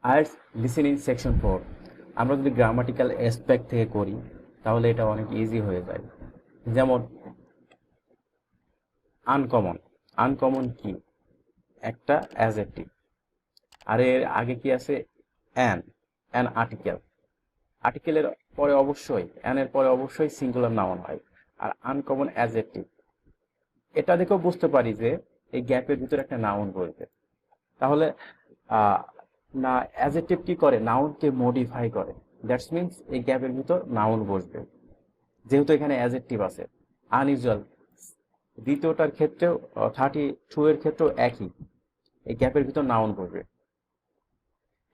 Arts listening section 4 আমরা যদি grammatical aspect থেকে করি তাহলে এটা অনেক ইজি হয়ে যায়। যেমন আনকমন। আনকমন কি? একটা অ্যাডজেক্টিভ, আর এর আগে কি আছে? An an article. আর্টিকেলের পরে অবশ্যই অ্যানের পরে অবশ্যই সিঙ্গুলার নাউন হয়। আর আনকমন অ্যাডজেক্টিভ, এটা দেখেও বুঝতে পারি যে এই গ্যাপের ভিতরে একটা নাউন বলবে। তাহলে আহ, না, অ্যাডজেক্টিভ কি করে? নাউনকে মডিফাই করে। দ্যাটস মিনস এই গ্যাপের ভিতর নাউন বসবে, যেহেতু এখানে অ্যাডজেক্টিভ আছে। আনইউজুয়াল, দ্বিতীয়টার ক্ষেত্রেও 32 এর ক্ষেত্রেও একই, এই গ্যাপের ভিতর নাউন বসবে।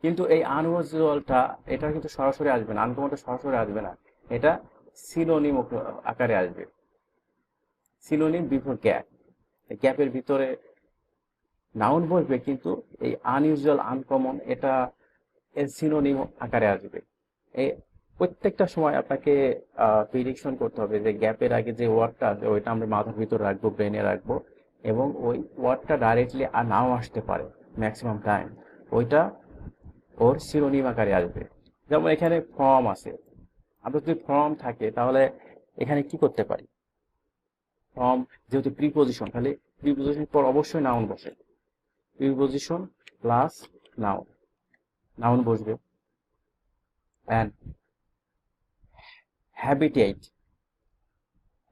কিন্তু এই আনইউজুয়ালটা, এটা কিন্তু সরাসরি আসবে না, আনকমনটা সরাসরি আসবে না, এটা সিনোনিম আকারে আসবে। সিনোনিম বিফোর গ্যাপ, এই গ্যাপের ভিতরে নাউন বসবে, কিন্তু এই আনইউজুয়াল আনকমন এটা এর সিনোনিম আকারে আসবে। এই প্রত্যেকটা সময় আপনাকে প্রিডিকশন করতে হবে যে গ্যাপের আগে যে ওয়ার্ডটা আছে ওইটা আমরা মাথার ভিতর রাখবো, ব্রেনে রাখবো, এবং ওই ওয়ার্ডটা ডাইরেক্টলি আর নাও আসতে পারে ম্যাক্সিমাম টাইম, ওইটা ওর সিনোনিম আকারে আসবে। যেমন এখানে ফর্ম আছে, আমরা যদি ফর্ম থাকে তাহলে এখানে কি করতে পারি? ফর্ম যেহেতু প্রিপোজিশন, তাহলে প্রিপোজিশন পর অবশ্যই নাউন বসে। প্রিপোজিশন প্লাস নাউন, নাউন বসবে। অ্যান্ড হ্যাবিটেট,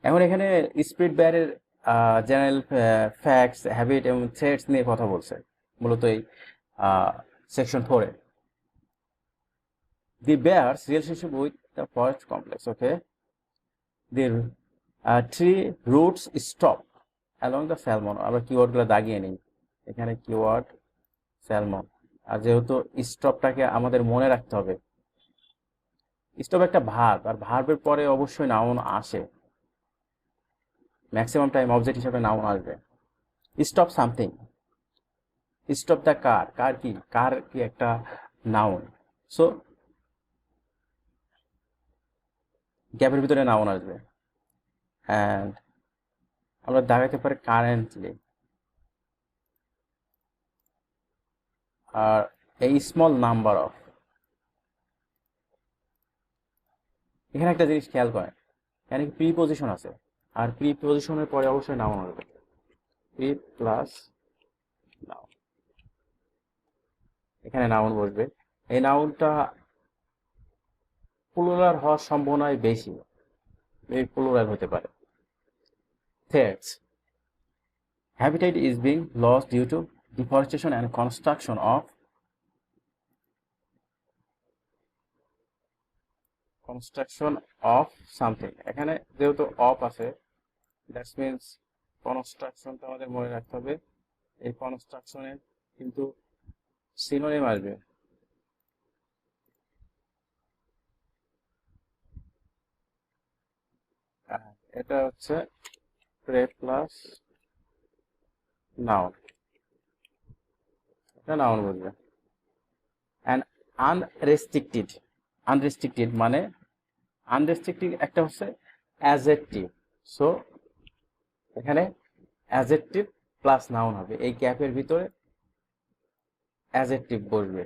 এখন এখানে স্পিড ব্যারের জেনারেল ফ্যাক্টস, হ্যাবিট এবং থ্রেটস নিয়ে কথা বলছে মূলত এই সেকশন 4-এ। The bear's relationship with the forest complex, okay. The three roots stop along the salmon, আমরা কিওয়ার্ডগুলো দাগিয়ে নিই। এখানে কিওয়ার্ড স্যালমন, আর যেহেতু স্টপটাকে আমাদের মনে রাখতে হবে, স্টপ একটা ভার্ব, আর ভার্বের পরে অবশ্যই নাউন আসে, ম্যাক্সিমাম টাইম অবজেক্ট হিসেবে নাউন আসবে। Stop something, stop the car, car কি? কার কি একটা নাউন। সো গ্যাপের ভিতরে নাউন আসবে। অ্যান্ড আমরা দাগাইতে পারি কারেন্টলি, আর এই স্মল নাম্বার অফ। এখানে একটা জিনিস খেয়াল করেন, এখানে প্রিপোজিশন আছে, আর প্রিপোজিশনের পরে অবশ্যই নাউন আসবে। প্রি প্লাস নাউন, এখানে নাউন বসবে। এই নাউনটা প্লুরাল হওয়ার সম্ভাবনাই বেশি, এই প্লুরাল হতে পারে। Threats, habitat is being lost due to deforestation and construction of something। এখানে যেহেতু অফ আছে, দ্যাটস মিনস কনস্ট্রাকশনটা আমাদের মনে রাখতে হবে। এই কনস্ট্রাকশনের কিন্তু সিনোনিম আসবে। এটা হচ্ছে প্রে প্লাস নাউন, এটা নাউন বলবে। অ্যান্ড আনরেস্ট্রিক্টেড, আনরেস্ট্রিক্টেড মানে আনরেস্ট্রিক্টেড একটা হচ্ছে অ্যাজেক্টিভ। সো এখানে অ্যাজেক্টিভ প্লাস নাউন হবে, এই গ্যাপের ভিতরে অ্যাজেক্টিভ বসবে,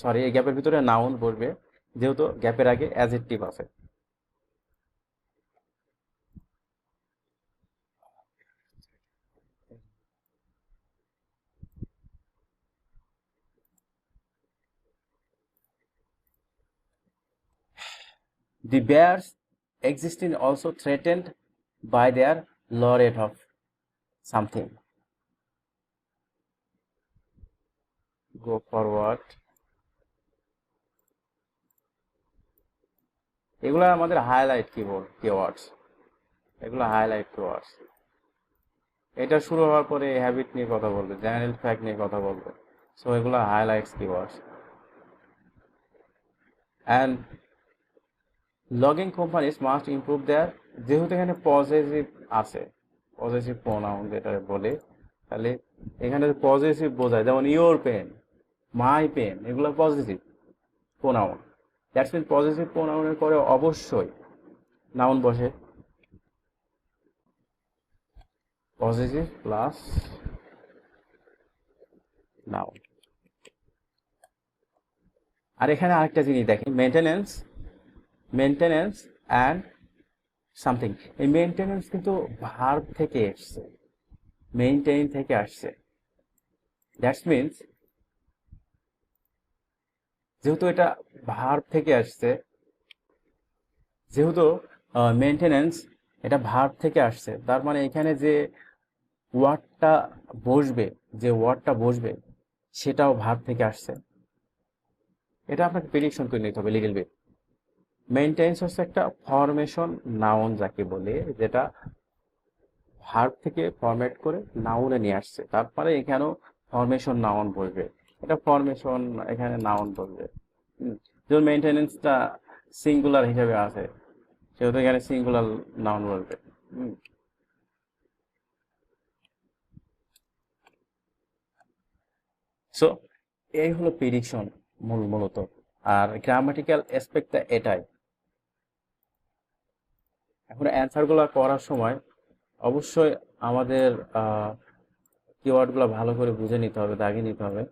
সরি এই গ্যাপের ভিতরে নাউন বসবে, যেহেতু গ্যাপের আগে অ্যাজেক্টিভ আছে। The bears existing also threatened by their laureate of something. Go forward. এগুলো আমাদের হাইলাইট কিওয়ার্ডস, এগুলো হাইলাইট কিওয়ার্ডস। এটা শুরু হওয়ার পরে হ্যাবিট নিয়ে কথা বলবে, জেনারেল ফ্যাক্ট নিয়ে কথা বলবে। সো এগুলো highlights keywords. And logging companies must improve দেয়ার, যেহেতু এখানে পজিটিভ আছে, পজিটিভ প্রোনাউন যেটা বলে, তাহলে এখানে পজিটিভ বোঝায়, যেমন ইওর পেন, মাই পেন, এগুলো positive pronoun. That's mean positive প্রোনাউনের পরে অবশ্যই নাউন বসে। Positive plus noun. আর এখানে আরেকটা জিনিস দেখেন, মেনটেনেন্স, মেনটেনেন্স অ্যান্ড সামথিং। এই মেনটেনেন্স কিন্তু ভার্ব থেকে এসছে, মেইনটেইন থেকে আসছে। দ্যাটস মিনস যেহেতু এটা ভার্ব থেকে আসছে, যেহেতু মেনটেনেন্স এটা ভার্ব থেকে আসছে, তার মানে এখানে যে ওয়ার্ডটা বসবে, যে ওয়ার্ডটা বসবে সেটাও ভার্ব থেকে আসছে। এটা আপনাকে প্রেডিকশন করে নিতে হবে লিটল বিট। মেইনটেন্স হচ্ছে একটা ফরমেশন নাউন যাকে বলে, যেটা ভার্ব থেকে ফরম্যাট করে নাউনে নিয়ে আসছে, তারপরে এখানেও ফরমেশন নাউন বসবে, এটা ফরমেশন এখানে নাউন বসবে। যেমন মেইনটেনেন্সটা সিঙ্গুলার হিসেবে আছে, সেহেতু এখানে সিঙ্গুলার নাউন বসবে। সো এই হলো প্রেডিকশন মূলত। আর গ্রামাটিক্যাল অ্যাসপেক্টটা এটাই। এখন অ্যান্সারগুলো করার সময় অবশ্যই আমাদের কিওয়ার্ডগুলো ভালো করে বুঝে নিতে হবে, দাগিয়ে নিতে হবে।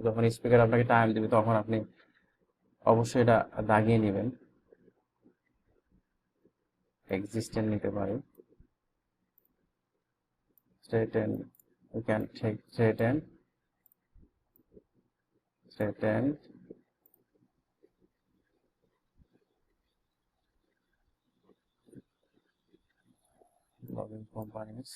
যখন স্পিকার আপনাকে টাইম দিবে তখন আপনি অবশ্যই এটা দাগিয়ে নেবেন। এক্সিস্টেন্ট নিতে পারি, threaten, you can take threaten, threaten, loving companies,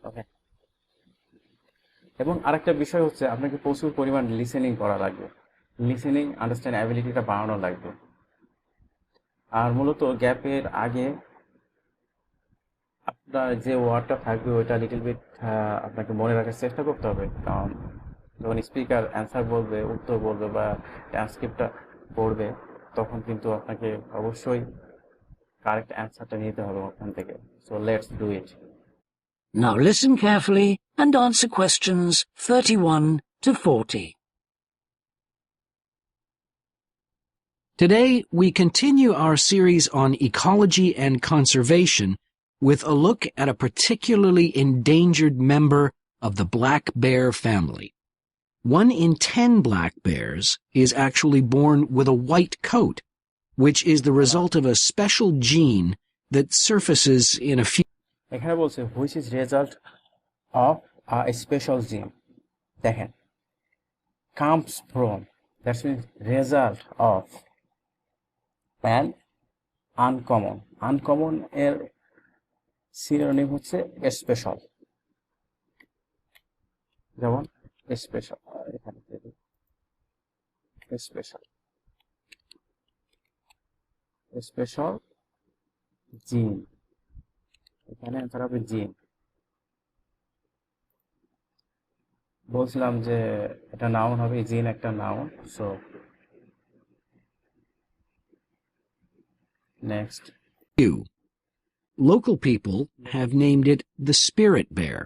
ওকে। এবং আরেকটা বিষয় হচ্ছে আপনাকে প্রচুর পরিমাণ লিসেনিং করা লাগবে, লিসেনিং আন্ডারস্ট্যান্ড অ্যাবিলিটিটা বাড়ানো লাগবে। আর মূলত গ্যাপের আগে আপনার যে ওয়ার্ডটা থাকবে ওইটা লিটল বিট আপনাকে মনে রাখার চেষ্টা করতে হবে, কারণ যখন স্পিকার অ্যান্সার বলবে, উত্তর বলবে বা ট্রান্সক্রিপ্টটা পড়বে, তখন কিন্তু আপনাকে অবশ্যই কারেক্ট অ্যান্সারটা নিতে হবে ওখান থেকে। So let's do it. Now listen carefully and answer questions 31 to 40. Today, we continue our series on ecology and conservation with a look at a particularly endangered member of the black bear family. 1 in 10 black bears is actually born with a white coat, which is the result of a special gene that surfaces in a few. এখানে বলছে which is result of a special জিন। দেখেন, comes from, that's means result of an uncommon. Uncommon এর synonym হচ্ছে special, যেমন special, এখানে special, special জিন, এখানে অ্যান্সার হবে জিন। বলছিলাম যে এটা নাউন হবে, জিন একটা noun. So next, Local people have named it the spirit bear,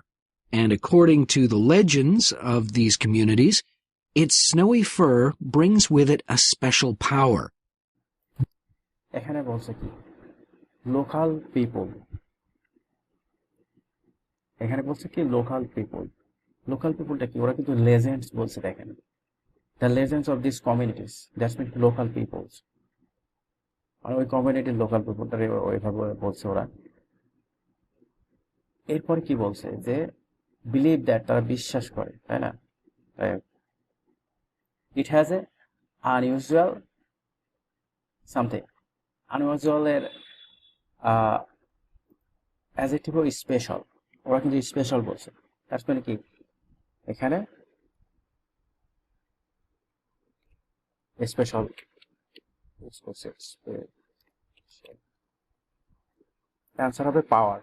and according to the legends of these communities, its snowy fur brings with it a special power. এখানে বলছে কি লোকাল পিপল, এখানে বলছে কি local people. Local পিপলটা কি, ওরা কিন্তু legends বলছে। দেখেন, the legends of this communities, that's mean local peoples. আর ওই কমিউনিটির লোকাল পিপলটা ওইভাবে বলছে ওরা। এরপরে কি বলছে যে বিলিভ দ্যাট, তারা বিশ্বাস করে, তাই না? It has a unusual something. আনইউজুয়ালের অ্যাডজেক্টিভ স্পেশাল, ওরা কিন্তু স্পেশাল বলছে। তার মানে কি, এখানে স্পেশাল অ্যান্সার হবে পাওয়ার,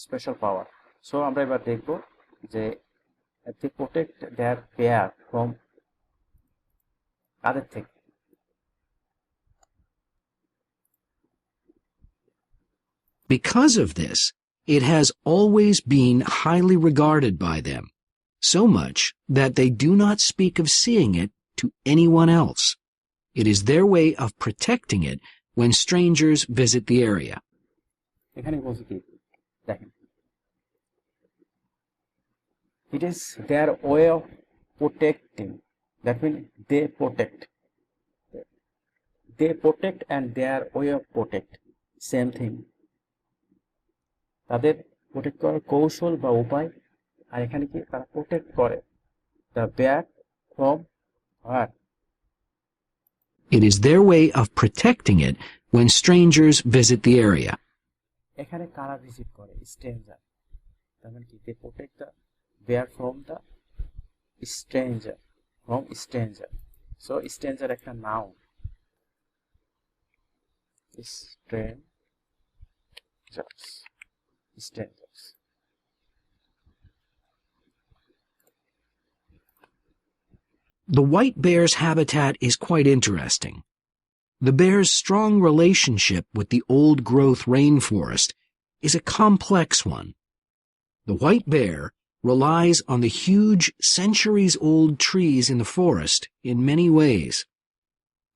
স্পেশাল পাওয়ার। সো আমরা এবার দেখব যে they protect their pair from কাদের থেকে। Because of this, it has always been highly regarded by them. so much that they do not speak of seeing it to anyone else. It is their way of protecting it when strangers visit the area. এখানে বলছে কি দেখেন, it is their way of protecting. That means they protect and their way of protect same thing. তাদের protect করার কৌশল বা উপায়, আর এখানে কি তারা প্রোটেক্ট করে the bear from what? It is their way of protecting it when strangers visit the area. এখানে কারা ভিজিট করে? স্ট্রেঞ্জার। তার মানে কি they protect the bear from the stranger, from stranger. So stranger একটা noun, strangers. The white bear's habitat is quite interesting. The bear's strong relationship with the old-growth rainforest is a complex one. The white bear relies on the huge, centuries-old trees in the forest in many ways.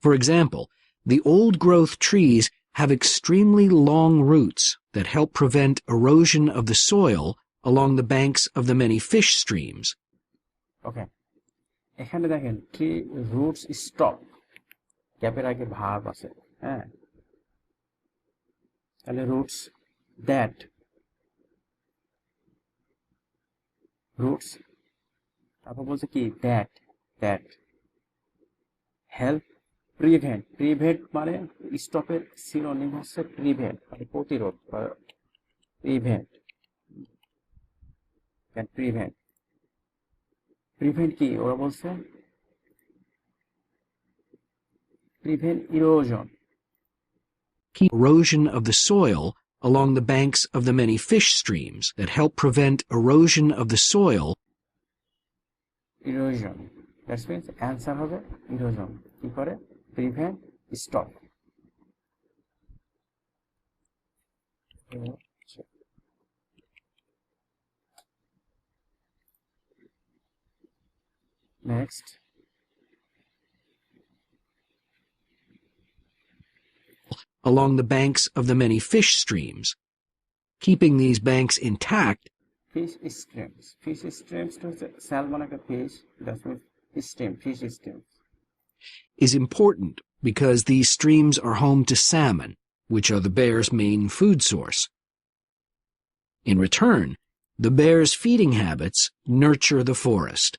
For example, the old-growth trees have extremely long roots that help prevent erosion of the soil along the banks of the many fish streams. Okay. এখানে দেখেন tree roots stop, ক্যাপের আগে verb আছে, হ্যাঁ, তাহলে roots that, roots তারপর বলছে কি that help prevent, prevent মানে স্টপের সিনোনিম হচ্ছে প্রিভেন্ট, মানে প্রতিরোধ, প্রিভেন্ট, প্রিভেন্ট কি ওরা বলছে? Prevent erosion. Keep erosion of the soil along the banks of the many fish streams that help prevent erosion of the soil. Erosion, that's means answer হবে erosion. কি করে? Prevent, stop. Next. Along the banks of the many fish streams. Keeping these banks intact Fish streams. Fish streams to salmon like a fish. That's what fish streams. is important because these streams are home to salmon, which are the bear's main food source. In return, the bear's feeding habits nurture the forest.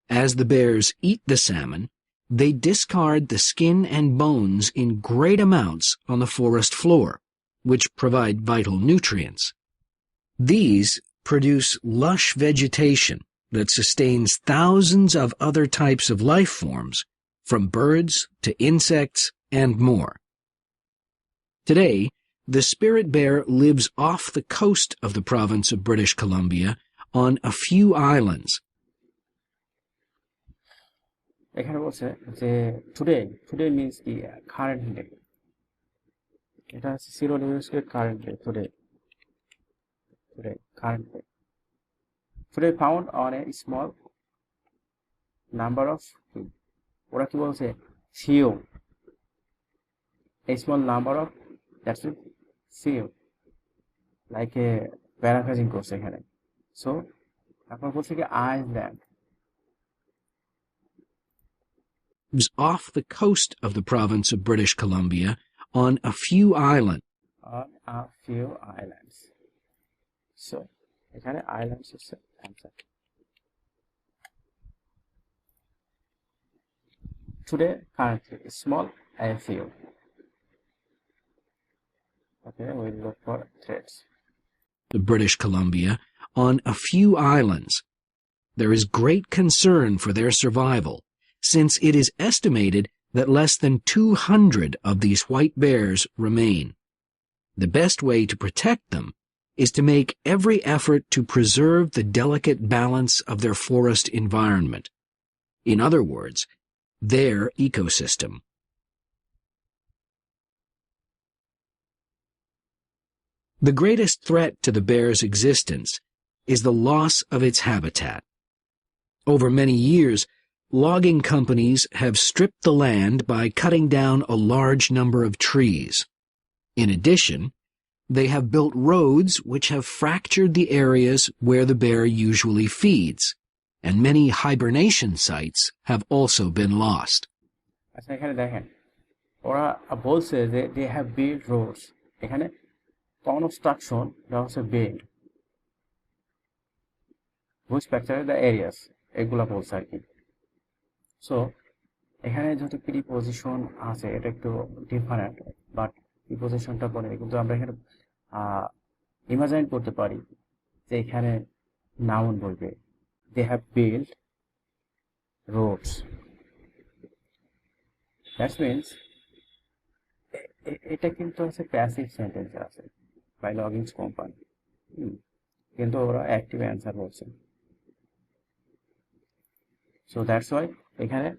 As the bears eat the salmon, they discard the skin and bones in great amounts on the forest floor, which provide vital nutrients. These produce lush vegetation that sustains thousands of other types of life forms, from birds to insects and more. Today, the spirit bear lives off the coast of the province of British Columbia on a few islands. এখানে বলছে যে today means কি current day, এটা হচ্ছে synonym হিসেবে current day, today current day. Today found on a small number of, ওরা কি বলছে? Few, a small number of, that's it, few, like a paraphrasing করছে এখানে। সো তারপর বলছে কি island, off the coast of the province of British Columbia on a few islands. on a few islands. So এখানে islands is the answer. Today currently is small, a few. Okay, we'll look for threats. The British Columbia on a few islands. There is great concern for their survival, since it is estimated that less than 200 of these white bears remain. The best way to protect them is to make every effort to preserve the delicate balance of their forest environment. In other words, their ecosystem. The greatest threat to the bear's existence is the loss of its habitat. Over many years, logging companies have stripped the land by cutting down a large number of trees. In addition, they have built roads which have fractured the areas where the bear usually feeds, and many hibernation sites have also been lost. আচ্ছা এখানে দেখেন ওরা বলছে যে দে have build Rhodes এখানে construction এটা হচ্ছে build which fracture the areas এগুলা বলছে আর কি সো এখানে যেহেতু প্রিপোজিশন আছে এটা একটু ডিফারেন্ট বাট প্রিপোজিশনটা বলে কিন্তু আমরা এখানে ইমাজিন করতে পারি যে এখানে নাউন বলবে they have build roads that means এটা কিন্তু হচ্ছে প্যাসিভ সেন্টেন্স আছে বাই লগিংস কোম্পানি কিন্তু ওরা অ্যাক্টিভ অ্যান্সার বলছে সো দ্যাটস ওয়াই এখানে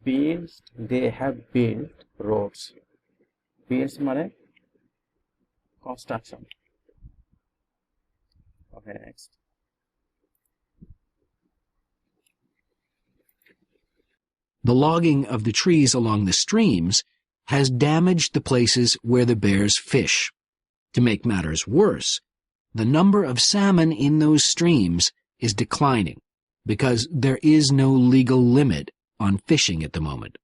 build they have build roads build মানে construction okay next The logging of the trees along the streams has damaged the places where the bears fish. To make matters worse, the number of salmon in those streams is declining because there is no legal limit on fishing at the moment.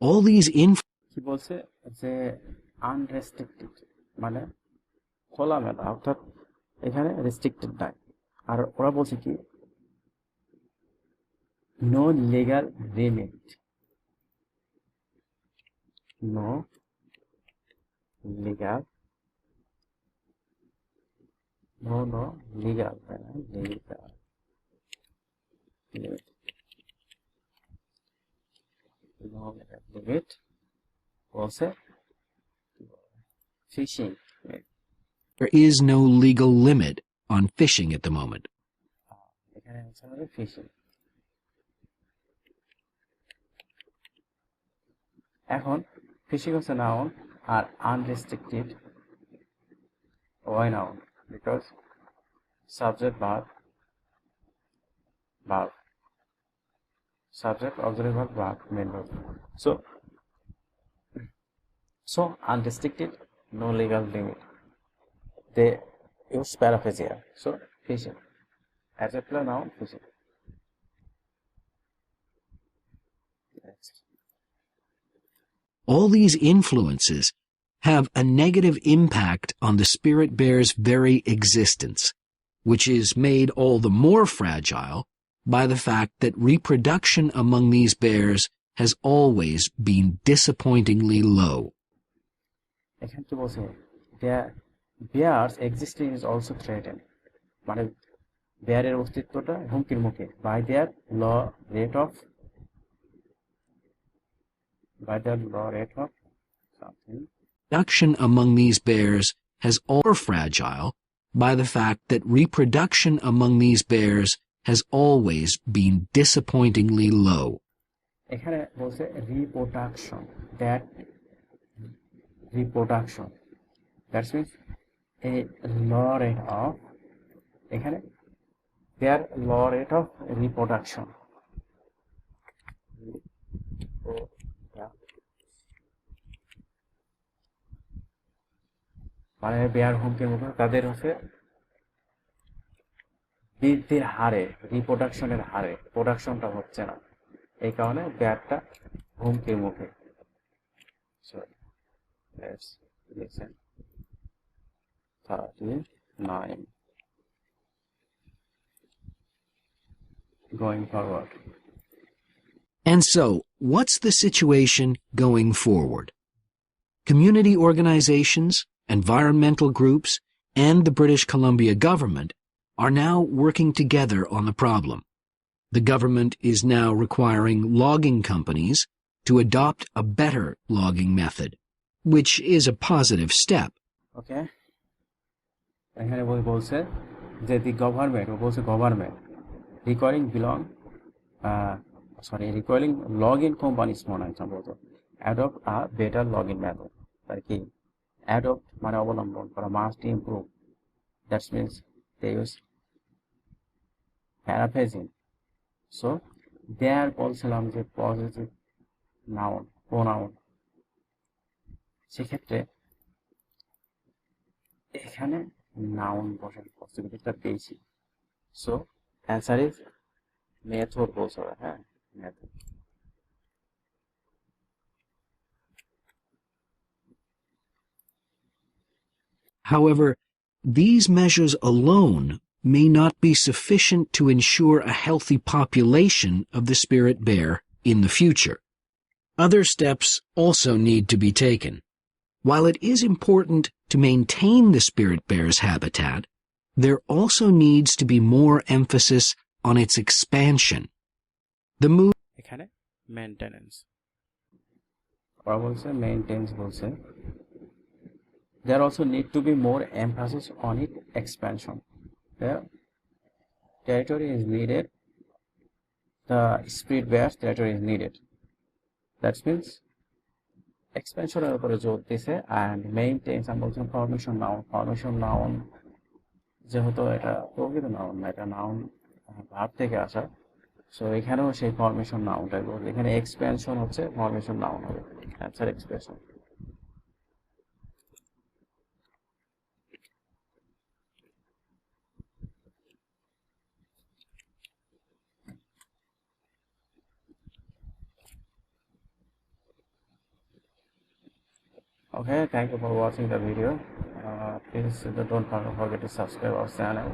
All these কি বলছে যে unrestricted মানে খোলামেলা অর্থাৎ এখানে restricted নাই আর ওরা বলছে কি no legal limit no legal no legal legal limit no limit বলছে fishing there is no legal limit on fishing at the moment. এখানে অ্যান্সার হবে ফিশিং এখন ফিশিং হচ্ছে নাউন আর unrestricted why noun because subject verb subject auxiliary verb main verb so unrestricted no legal limit they use paraphrase so fishing adjective noun fishing next All these influences have a negative impact on the spirit bear's very existence, which is made all the more fragile by the fact that reproduction among these bears has always been disappointingly low. এখানে কি বলছে their bears existence is also threatened মানে বেয়ারের অস্তিত্বটা হুমকির মুখে by their low rate of something Reproduction among these bears has always fragile by the fact that reproduction among these bears has always been disappointingly low. এখানে বলছে reproduction that means a low rate of এখানে their low rate of reproduction মানে bear হুমকির মুখে তাদের হচ্ছে বৃদ্ধির হারে রিপ্রোডাকশনের হারে প্রোডাকশনটা হচ্ছে না এই কারণে বেয়ারটা হুমকির মুখে so let's listen 39 going forward And so, what's the situation going forward? Community organizations, environmental groups, and the British Columbia government are now working together on the problem. The government is now requiring logging companies to adopt a better logging method, which is a positive step. Okay. এখানে বলছে যে the government requiring logging companies মনে হয় সম্ভবত adopt a better logging method আর কি adopt মানে অবলম্বন করা must improve that means they use paraphrasing so there বলছিলাম যে পজিটিভ নাউন প্রোনাউন, সেক্ষেত্রে এখানে নাউন বসার পসিবিলিটিটা পেয়েছি। সো অ্যান্সার ইজ মেথড বলতে হবে, হ্যাঁ method. However, these measures alone may not be sufficient to ensure a healthy population of the spirit bear in the future. Other steps also need to be taken. While it is important to maintain the spirit bear's habitat, there also needs to be more emphasis on its expansion. The move এখানে maintenance ওরা বলছে, maintenance বলছে, there also need to be more emphasis on its expansion. The territory is needed, the spirit bear's territory is needed. That means এক্সপেনশনের উপরে জোর দিছে। And maintenance আমি বলছিলাম formation noun যেহেতু এটা প্রকৃত নাউন না, এটা নাউন ভার্ব থেকে আসা। সো এখানেও সেই ফরমেশন নাউনটাই বলছে, এখানে এক্সপেনশন হচ্ছে ফরমেশন নাউন হবে, answer expression. Okay, thank you for watching the video. Please don't forget to subscribe our channel.